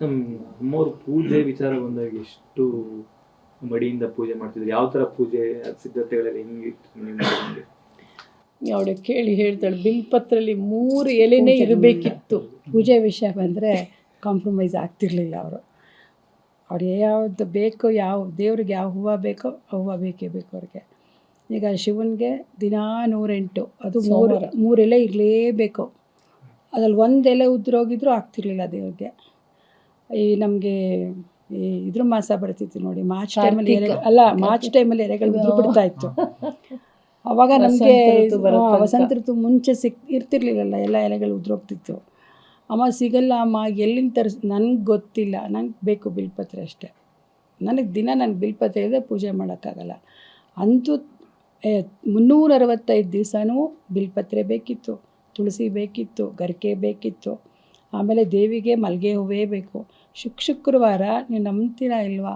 ನಮ್ಮವ್ರು ಪೂಜೆ ವಿಚಾರ ಬಂದಾಗ ಎಷ್ಟು ಮಡಿಯಿಂದ ಪೂಜೆ ಮಾಡ್ತಿದ್ರು, ಯಾವ ಥರ ಪೂಜೆ ಸಿದ್ಧತೆಗಳೆಲ್ಲ ಹೆಂಗಿತ್ತು ನಿಮಗೆ? ಅವಳು ಕೇಳಿ ಹೇಳ್ತಾಳೆ, ಬಿಲ್ಪತ್ರಲ್ಲಿ 3 ಎಲೆನೇ ಇರಬೇಕಿತ್ತು. ಪೂಜೆ ವಿಷಯ ಬಂದರೆ ಕಾಂಪ್ರಮೈಸ್ ಆಗ್ತಿರ್ಲಿಲ್ಲ ಅವರು. ಅವ್ರು ಯಾವುದು ಬೇಕೋ, ಯಾವ ದೇವ್ರಿಗೆ ಯಾವ ಹೂವು ಬೇಕೋ ಆ ಹೂವು ಬೇಕೇ ಬೇಕು ಅವ್ರಿಗೆ. ಈಗ ಶಿವನಿಗೆ ದಿನಾ 108 ಅದು 3 ಎಲೆ ಇರಲೇಬೇಕು. ಅದ್ರಲ್ಲಿ 1 ಎಲೆ ಉದ್ರೋಗಿದ್ರೂ ಆಗ್ತಿರ್ಲಿಲ್ಲ ದೇವ್ರಿಗೆ. ಈ ನಮಗೆ ಈ ಇದ್ರ ಮಾಸ ಬರ್ತಿತ್ತು ನೋಡಿ, ಮಾರ್ಚ್ ಟೈಮಲ್ಲಿ ಮಾರ್ಚ್ ಟೈಮಲ್ಲಿ ಎಲೆಗಳು ಉದುರು ಬಿಡ್ತಾ ಇತ್ತು. ಅವಾಗ ನಮಗೆ ವಸಂತ ಋತು ಮುಂಚೆ ಇರ್ತಿರ್ಲಿಲ್ಲಲ್ಲ, ಎಲ್ಲ ಎಲೆಗಳು ಉದುರೋಗ್ತಿತ್ತು. ಅಮ್ಮ ಸಿಗಲ್ಲ ಅಮ್ಮ, ಎಲ್ಲಿಂದ ನನಗೆ ಗೊತ್ತಿಲ್ಲ, ನಂಗೆ ಬೇಕು ಬಿಲ್ಪತ್ರೆ ಅಷ್ಟೇ. ನನಗೆ ಬಿಲ್ಪತ್ರೆ ಇದೆ, ಪೂಜೆ ಮಾಡೋಕ್ಕಾಗಲ್ಲ. ಅಂತೂ 365 ದಿವಸನೂ ಬಿಲ್ಪತ್ರೆ ಬೇಕಿತ್ತು, ತುಳಸಿ ಬೇಕಿತ್ತು, ಗರಿಕೆ ಬೇಕಿತ್ತು. ಆಮೇಲೆ ದೇವಿಗೆ ಮಲ್ಲಿಗೆ ಹೂವೇ ಬೇಕು. ಶುಕ್ರವಾರ ನೀವು ನಂಬ್ತೀರಾ ಇಲ್ವಾ,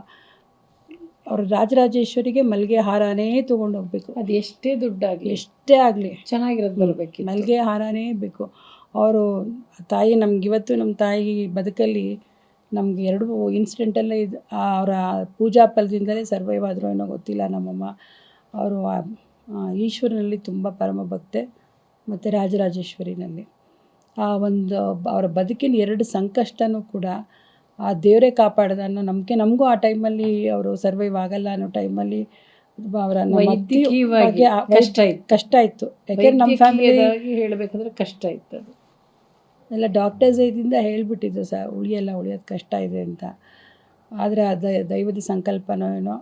ಅವರು ರಾಜರಾಜೇಶ್ವರಿಗೆ ಮಲ್ಲಿಗೆ ಹಾರನೇ ತೊಗೊಂಡೋಗ್ಬೇಕು. ಅದು ಎಷ್ಟೇ ದುಡ್ಡಾಗಲಿ ಎಷ್ಟೇ ಆಗಲಿ ಚೆನ್ನಾಗಿರೋದು ಬರಬೇಕು, ಮಲ್ಲಿಗೆ ಹಾರನೇ ಬೇಕು. ಅವರು ತಾಯಿ ನಮಗಿವತ್ತು ನಮ್ಮ ತಾಯಿ ಬದುಕಲ್ಲಿ ನಮಗೆ 2 ಇನ್ಸಿಡೆಂಟಲ್ಲೇ ಇದು ಅವರ ಪೂಜಾ ಫಲದಿಂದಲೇ ಸರ್ವೈವ್ ಆದರೂ ಏನೋ ಗೊತ್ತಿಲ್ಲ ನಮ್ಮಮ್ಮ. ಅವರು ಈಶ್ವರನಲ್ಲಿ ತುಂಬ ಪರಮ ಭಕ್ತೆ ಮತ್ತು ರಾಜರಾಜೇಶ್ವರಿನಲ್ಲಿ. ಆ ಒಂದು ಅವರ ಬದುಕಿನ 2 ಸಂಕಷ್ಟನೂ ಕೂಡ ಆ ದೇವರೇ ಕಾಪಾಡೋದು ಅನ್ನೋ ನಂಬಿಕೆ ನಮಗೂ ಆ ಟೈಮಲ್ಲಿ ಅವರು ಸರ್ವೈವ್ ಆಗಲ್ಲ ಅನ್ನೋ ಟೈಮಲ್ಲಿ ಅವರ ಕಷ್ಟ ಇತ್ತು. ಯಾಕೆಂದ್ರೆ ನಮ್ಮ ಫ್ಯಾಮಿಲಿ ಹೇಳಬೇಕಂದ್ರೆ ಕಷ್ಟ ಇತ್ತು. ಅದು ಎಲ್ಲ ಡಾಕ್ಟರ್ಸ್ ಇದರಿಂದ ಹೇಳಿಬಿಟ್ಟಿದ್ದು ಉಳಿಯೋದು ಕಷ್ಟ ಇದೆ ಅಂತ. ಆದರೆ ಅದು ದೈವದ ಸಂಕಲ್ಪನೋ ಏನೋ.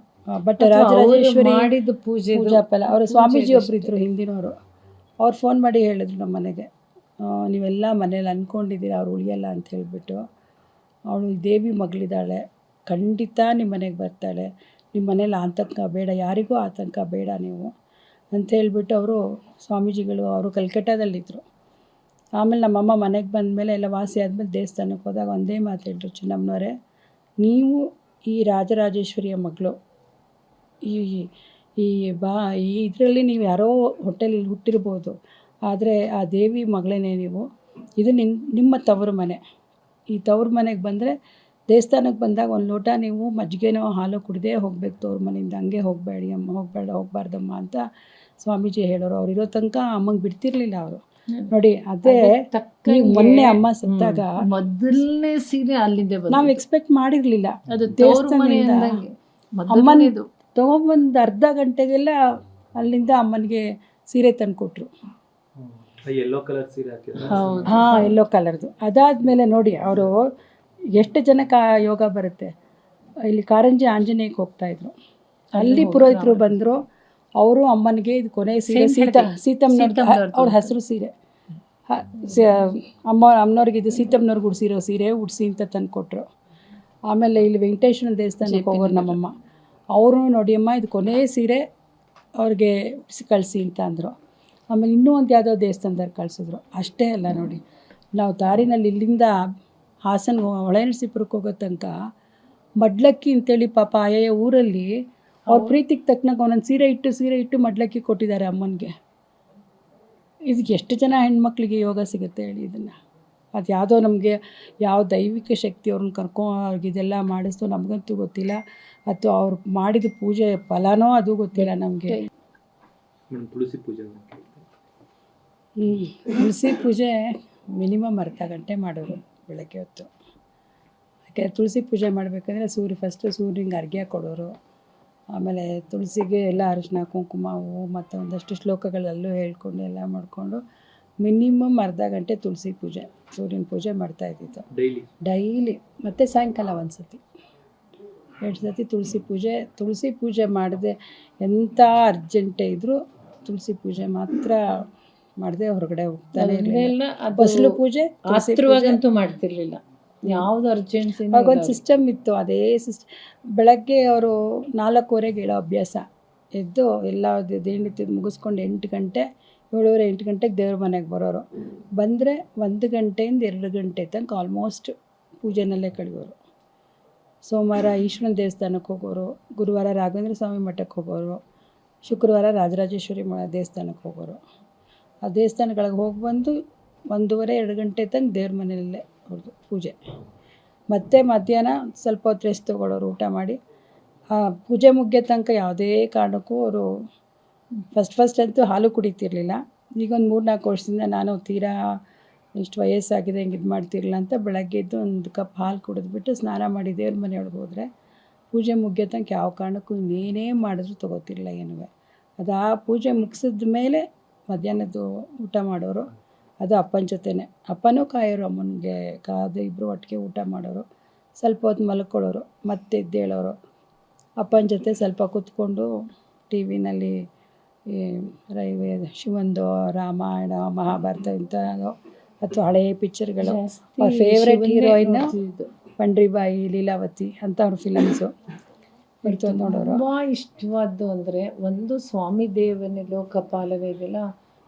ಬಟ್ ರಾಜರಾಜೇಶ್ವರಿ ಮಾಡಿದ್ದು ಪೂಜಾ ಫಲ. ಅವರ ಸ್ವಾಮೀಜಿ ಒಬ್ಬರು ಇದ್ದರು ಹಿಂದಿನವರು, ಅವ್ರು ಫೋನ್ ಮಾಡಿ ಹೇಳಿದ್ರು ನಮ್ಮ ಮನೆಗೆ, ನೀವೆಲ್ಲ ಮನೇಲಿ ಅಂದ್ಕೊಂಡಿದ್ದೀರ ಅವ್ರು ಉಳಿಯಲ್ಲ ಅಂತ ಹೇಳಿಬಿಟ್ಟು. ಅವಳು ದೇವಿ ಮಗಳಿದ್ದಾಳೆ, ಖಂಡಿತ ನಿಮ್ಮ ಮನೆಗೆ ಬರ್ತಾಳೆ, ನಿಮ್ಮ ಮನೇಲಿ ಆತಂಕ ಬೇಡ, ಯಾರಿಗೂ ಆತಂಕ ಬೇಡ ನೀವು ಅಂತ ಹೇಳಿಬಿಟ್ಟು ಅವರು ಸ್ವಾಮೀಜಿಗಳು ಅವರು ಕಲ್ಕಟ್ಟಾದಲ್ಲಿದ್ದರು. ಆಮೇಲೆ ನಮ್ಮಮ್ಮ ಮನೆಗೆ ಬಂದಮೇಲೆ ಎಲ್ಲ ವಾಸಿ ಆದಮೇಲೆ ದೇವಸ್ಥಾನಕ್ಕೆ ಹೋದಾಗ ಒಂದೇ ಮಾತು ಹೇಳಿದ್ರು, ಚಿನ್ನಮ್ಮನವರೇ ನೀವು ಈ ರಾಜರಾಜೇಶ್ವರಿಯ ಮಗಳು, ಈ ಇದರಲ್ಲಿ ನೀವು ಯಾರೋ ಹೊಟ್ಟೆಲಿ ಹುಟ್ಟಿರ್ಬೋದು, ಆದರೆ ಆ ದೇವಿ ಮಗಳೇ ನೀವು. ಇದು ನಿಮ್ಮ ತವರು ಮನೆ. ಈ ತವ್ರ ಮನೆಗೆ ಬಂದರೆ ದೇವಸ್ಥಾನಕ್ಕೆ ಬಂದಾಗ ಒಂದು ಲೋಟ ನೀವು ಮಜ್ಜಿಗೆನೋ ಹಾಲು ಕುಡಿದೇ ಹೋಗ್ಬೇಕು ತವ್ರ ಮನೆಯಿಂದ, ಹಂಗೆ ಹೋಗಬಾರ್ದಮ್ಮ ಅಂತ ಸ್ವಾಮೀಜಿ ಹೇಳೋರು. ಅವ್ರು ಇರೋ ತನಕ ಅಮ್ಮಂಗೆ ಬಿಡ್ತಿರ್ಲಿಲ್ಲ ಅವರು. ನೋಡಿ ಅದೇ ಈಗ ಮೊನ್ನೆ ಅಮ್ಮ ಸತ್ತಾಗ ಮೊದಲನೇ ಸೀರೆ ಅಲ್ಲಿಂದ ನಾವು ಎಕ್ಸ್ಪೆಕ್ಟ್ ಮಾಡಿರಲಿಲ್ಲ. ಅದು ದೇವಸ್ಥಾನದಿಂದ ಅಮ್ಮನ ತಗೊಂಬಂದು ಅರ್ಧ ಗಂಟೆಗೆಲ್ಲ ಅಲ್ಲಿಂದ ಅಮ್ಮನಿಗೆ ಸೀರೆ ತಂದು ಕೊಟ್ಟರು. ಯೆಲ್ಲೋ ಕಲರ್ ಸೀರೆ ಹಾಂ, ಯೆಲ್ಲೋ ಕಲರ್ದು. ಅದಾದಮೇಲೆ ನೋಡಿ ಅವರು ಎಷ್ಟು ಜನಕ್ಕೆ ಯೋಗ ಬರುತ್ತೆ. ಇಲ್ಲಿ ಕಾರಂಜಿ ಆಂಜನೇಯಕ್ಕೆ ಹೋಗ್ತಾಯಿದ್ರು, ಅಲ್ಲಿ ಪುರೋಹಿತರು ಬಂದರು. ಅವರು ಅಮ್ಮನಿಗೆ ಇದು ಕೊನೆ ಸೀರೆ ಸೀತಮ್ಮನವ್ರದ್ದು, ಅವ್ರ ಹೆಸರು ಸೀರೆ ಅಮ್ಮನವ್ರಿಗೆ ಇದು ಸೀತಮ್ಮನವ್ರಿಗೆ ಉಡ್ಸಿರೋ ಸೀರೆ ಉಡಿಸಿ ಅಂತ ತಂದು ಕೊಟ್ಟರು. ಆಮೇಲೆ ಇಲ್ಲಿ ವೆಂಕಟೇಶ್ವರ ದೇವಸ್ಥಾನಕ್ಕೆ ಹೋಗೋರು ನಮ್ಮಮ್ಮ, ಅವರು ನೋಡಿಯಮ್ಮ ಇದು ಕೊನೆ ಸೀರೆ ಅವ್ರಿಗೆ ಉಡಿಸಿ ಕಳಿಸಿ ಅಂತ ಅಂದರು. ಆಮೇಲೆ ಇನ್ನೂ ಒಂದು ಯಾವುದೋ ದೇವಸ್ಥಾನದಲ್ಲಿ ಕಳಿಸಿದ್ರು. ಅಷ್ಟೇ ಅಲ್ಲ ನೋಡಿ, ನಾವು ದಾರಿನಲ್ಲಿ ಇಲ್ಲಿಂದ ಹಾಸನ ಹೊಳೆನರಸೀಪುರಕ್ಕೆ ಹೋಗೋ ತನಕ ಮಡ್ಲಕ್ಕಿ ಅಂತೇಳಿ ಪಾಪ ಆಯಾ ಊರಲ್ಲಿ ಅವ್ರ ಪ್ರೀತಿಗೆ ತಕ್ಕನಾಗ ಒಂದೊಂದು ಸೀರೆ ಇಟ್ಟು ಮಡ್ಲಕ್ಕಿ ಕೊಟ್ಟಿದ್ದಾರೆ ಅಮ್ಮನಿಗೆ. ಇದಕ್ಕೆ ಎಷ್ಟು ಜನ ಹೆಣ್ಮಕ್ಳಿಗೆ ಯೋಗ ಸಿಗುತ್ತೆ ಹೇಳಿ ಇದನ್ನು. ಅದು ಯಾವುದೋ ನಮಗೆ ಯಾವ ದೈವಿಕ ಶಕ್ತಿ ಅವ್ರನ್ನ ಕರ್ಕೊಂಡೋಗಿದೆಲ್ಲ ಮಾಡಿಸ್ತು ನಮಗಂತೂ ಗೊತ್ತಿಲ್ಲ. ಅಥವಾ ಅವ್ರು ಮಾಡಿದ ಪೂಜೆ ಫಲನೋ ಅದು ಗೊತ್ತಿಲ್ಲ ನಮಗೆ. ತುಳಸಿ ಪೂಜೆ ತುಳಸಿ ಪೂಜೆ ಮಿನಿಮಮ್ ಅರ್ಧ ಗಂಟೆ ಮಾಡೋರು ಬೆಳಗ್ಗೆ ಹೊತ್ತು. ಯಾಕೆ ತುಳಸಿ ಪೂಜೆ ಮಾಡಬೇಕಂದ್ರೆ ಫಸ್ಟು ಸೂರ್ಯನಿಗೆ ಅರ್ಘ್ಯ ಕೊಡೋರು. ಆಮೇಲೆ ತುಳಸಿಗೆ ಎಲ್ಲ ಅರಿಶಿನ ಕುಂಕುಮ ಹೂವು ಮತ್ತು ಒಂದಷ್ಟು ಶ್ಲೋಕಗಳಲ್ಲೂ ಹೇಳ್ಕೊಂಡು ಎಲ್ಲ ಮಾಡಿಕೊಂಡು ಮಿನಿಮಮ್ ಅರ್ಧ ಗಂಟೆ ತುಳಸಿ ಪೂಜೆ, ಸೂರ್ಯನ ಪೂಜೆ ಮಾಡ್ತಾಯಿದ್ದಿತ್ತು ಡೈಲಿ. ಮತ್ತು ಸಾಯಂಕಾಲ ಒಂದು ಸತಿ 2 ಸತಿ ತುಳಸಿ ಪೂಜೆ ಮಾಡಿದೆ. ಎಂಥ ಅರ್ಜೆಂಟೇ ಇದ್ದರೂ ತುಳಸಿ ಪೂಜೆ ಮಾತ್ರ ಮಾಡದೆ ಹೊರಗಡೆ ಹೋಗ್ತಾನೆ ಇರಲಿಲ್ಲ. ಬಸಲು ಪೂಜೆ ಹತ್ರವಾಗಂತೂ ಮಾಡ್ತಿರ್ಲಿಲ್ಲ, ಯಾವುದು ಅರ್ಜೆನ್ಸಿ. ಆಗೊಂದು ಸಿಸ್ಟಮ್ ಇತ್ತು, ಅದೇ ಸಿಸ್ಟಮ್. ಬೆಳಗ್ಗೆ ಅವರು 4:15ಗೆ ಹೇಳೋ ಅಭ್ಯಾಸ. ಎದ್ದು ಎಲ್ಲ ದೇಣಿ ಮುಗಿಸ್ಕೊಂಡು 8 ಗಂಟೆ 7:30-8 ಗಂಟೆಗೆ ದೇವ್ರ ಮನೆಗೆ ಬರೋರು. ಬಂದರೆ 1 ಗಂಟೆಯಿಂದ 2 ಗಂಟೆ ತನಕ ಆಲ್ಮೋಸ್ಟ್ ಪೂಜೆನಲ್ಲೇ ಕಳೆಯೋರು. ಸೋಮವಾರ ಈಶ್ವರನ ದೇವಸ್ಥಾನಕ್ಕೆ ಹೋಗೋರು, ಗುರುವಾರ ರಾಘವೇಂದ್ರ ಸ್ವಾಮಿ ಮಠಕ್ಕೆ ಹೋಗೋರು, ಶುಕ್ರವಾರ ರಾಜರಾಜೇಶ್ವರಿ ದೇವಸ್ಥಾನಕ್ಕೆ ಹೋಗೋರು. ಆ ದೇವಸ್ಥಾನಗಳಿಗೆ ಹೋಗಿ ಬಂದು 1:30-2 ಗಂಟೆ ತನಕ ದೇವ್ರ ಮನೆಯಲ್ಲೇ ಅವ್ರದ್ದು ಪೂಜೆ. ಮತ್ತೆ ಮಧ್ಯಾಹ್ನ ಸ್ವಲ್ಪ ಹೊತ್ತು ರೆಸ್ಟ್ ತೊಗೊಳೋರು ಊಟ ಮಾಡಿ. ಪೂಜೆ ಮುಗಿಯೋ ತನಕ ಯಾವುದೇ ಕಾರಣಕ್ಕೂ ಅವರು ಫಸ್ಟ್ ಅಂತೂ ಹಾಲು ಕುಡಿತಿರ್ಲಿಲ್ಲ. ಈಗೊಂದು 3-4 ವರ್ಷದಿಂದ ನಾನು ತೀರಾ ಇಷ್ಟು ವಯಸ್ಸಾಗಿದೆ ಹಿಂಗೆ ಇದು ಮಾಡ್ತಿರಲಿಲ್ಲ ಅಂತ ಬೆಳಗ್ಗೆ ಎದ್ದು ಒಂದು ಕಪ್ ಹಾಲು ಕುಡಿದ್ಬಿಟ್ಟು ಸ್ನಾನ ಮಾಡಿ ದೇವ್ರ ಮನೆಯೊಳಗೆ ಹೋದರೆ ಪೂಜೆ ಮುಗಿಯೋ ತನಕ ಯಾವ ಕಾರಣಕ್ಕೂ ಇನ್ನೇನೇ ಮಾಡಿದ್ರು ತೊಗೋತಿರ್ಲಿಲ್ಲ ಏನೂ. ಅದು ಆ ಪೂಜೆ ಮುಗಿಸಿದ ಮೇಲೆ ಮಧ್ಯಾಹ್ನದ್ದು ಊಟ ಮಾಡೋರು. ಅದು ಅಪ್ಪನ ಜೊತೆನೇ. ಅಪ್ಪನೂ ಕಾಯೋರು, ಅಮ್ಮನಿಗೆ ಕಾದು ಇಬ್ಬರು ಒಟ್ಟಿಗೆ ಊಟ ಮಾಡೋರು. ಸ್ವಲ್ಪ ಹೊತ್ತು ಮಲ್ಕೊಳ್ಳೋರು, ಮತ್ತೆ ಎದ್ದೇಳೋರು. ಅಪ್ಪನ ಜೊತೆ ಸ್ವಲ್ಪ ಕೂತ್ಕೊಂಡು ಟಿ ವಿನಲ್ಲಿ ಶಿವಂದು ರಾಮಾಯಣ ಮಹಾಭಾರತ ಇಂಥದ್ದು ಅಥವಾ ಹಳೆಯ ಪಿಕ್ಚರ್ಗಳು. ಅವ್ರ ಫೇವ್ರೆಟ್ ಹೀರೋಯಿನ್ ಪಂಡ್ರಿಬಾಯಿ, ಲೀಲಾವತಿ ಅಂಥವ್ರ ಫಿಲಮ್ಸು ಇರ್ತದೆ ನೋಡೋರು. ತುಂಬ ಇಷ್ಟವಾದ್ದು ಅಂದರೆ ಒಂದು ಸ್ವಾಮಿ ದೇವನೇ ಲೋಕಪಾಲನೆ ಇದೆಯಲ್ಲ,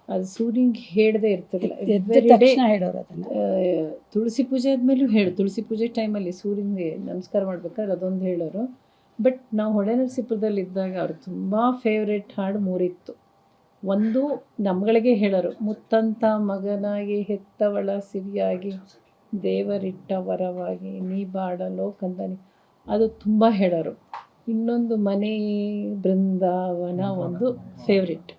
ಅದು ಸೂರ್ಯಂಗೆ ಹೇಳ್ದೆ ಇರ್ತದಿಲ್ಲ. ಎದ್ದ ತಕ್ಷಣ ಹೇಳೋರು ಅದನ್ನು. ತುಳಸಿ ಪೂಜೆ ಆದಮೇಲೂ ಹೇಳು, ತುಳಸಿ ಪೂಜೆ ಟೈಮಲ್ಲಿ ಸೂರ್ಯನಿಗೆ ನಮಸ್ಕಾರ ಮಾಡ್ಬೇಕಾದ್ರೆ ಅದೊಂದು ಹೇಳೋರು. ಬಟ್ ನಾವು ಹೊಳೆನರಸೀಪುರದಲ್ಲಿದ್ದಾಗ ಅವ್ರಿಗೆ ತುಂಬ ಫೇವ್ರೆಟ್ ಹಾಡು 3 ಇತ್ತು. ಒಂದು ನಮ್ಗಳಿಗೆ ಹೇಳೋರು, ಮುತ್ತಂತ ಮಗನಾಗಿ ಹೆತ್ತವಳ ಸಿರಿಯಾಗಿ ದೇವರಿಟ್ಟ ವರವಾಗಿ ನೀ ಬಾಡಲೋ ಕಂದನಿ, ಅದು ತುಂಬ ಹೇಳೋರು. ಇನ್ನೊಂದು ಮನೆ ಬೃಂದಾವನ ಒಂದು ಫೇವ್ರೆಟ್.